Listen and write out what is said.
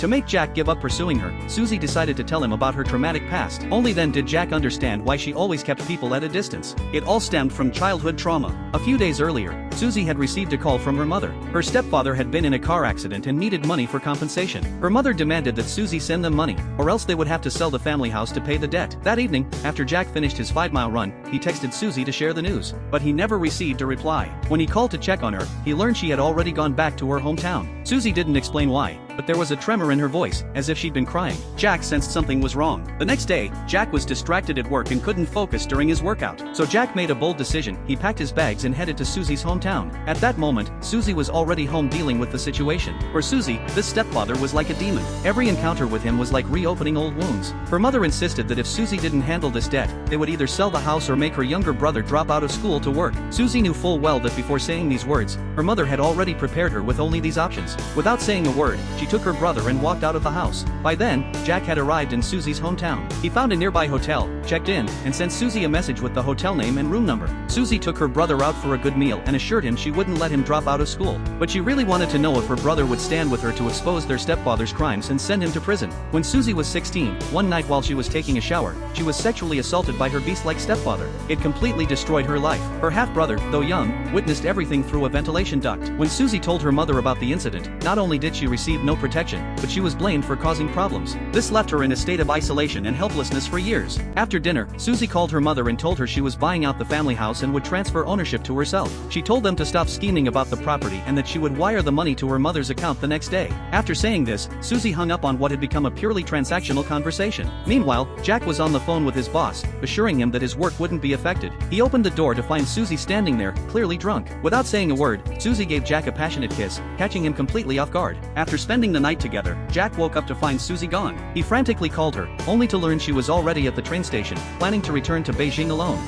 To make Jack give up pursuing her, Susie decided to tell him about her traumatic past. Only then did Jack understand why she always kept people at a distance. It all stemmed from childhood trauma. A few days earlier, Susie had received a call from her mother. Her stepfather had been in a car accident and needed money for compensation. Her mother demanded that Susie send them money, or else they would have to sell the family house to pay the debt. That evening, after Jack finished his 5-mile run, he texted Susie to share the news, but he never received a reply. When he called to check on her, he learned she had already gone back to her hometown. Susie didn't explain why, but there was a tremor in her voice, as if she'd been crying. Jack sensed something was wrong. The next day, Jack was distracted at work and couldn't focus during his workout. So Jack made a bold decision. He packed his bags and headed to Susie's hometown. At that moment, Susie was already home dealing with the situation. For Susie, this stepfather was like a demon. Every encounter with him was like reopening old wounds. Her mother insisted that if Susie didn't handle this debt, they would either sell the house or make her younger brother drop out of school to work. Susie knew full well that before saying these words, her mother had already prepared her with only these options. Without saying a word, she took her brother and walked out of the house. By then, Jack had arrived in Susie's hometown. He found a nearby hotel, checked in, and sent Susie a message with the hotel name and room number. Susie took her brother out for a good meal and assured him she wouldn't let him drop out of school. But she really wanted to know if her brother would stand with her to expose their stepfather's crimes and send him to prison. When Susie was 16, one night while she was taking a shower, she was sexually assaulted by her beast-like stepfather. It completely destroyed her life. Her half-brother, though young, witnessed everything through a ventilation duct. When Susie told her mother about the incident, not only did she receive no protection, but she was blamed for causing problems. This left her in a state of isolation and helplessness for years. After dinner, Susie called her mother and told her she was buying out the family house and would transfer ownership to herself. She told them to stop scheming about the property and that she would wire the money to her mother's account the next day. After saying this, Susie hung up on what had become a purely transactional conversation. Meanwhile, Jack was on the phone with his boss, assuring him that his work wouldn't be affected. He opened the door to find Susie standing there, clearly drunk. Without saying a word, Susie gave Jack a passionate kiss, catching him completely off guard. After spending the night together, Jack woke up to find Susie gone. He frantically called her, only to learn she was already at the train station, planning to return to Beijing alone.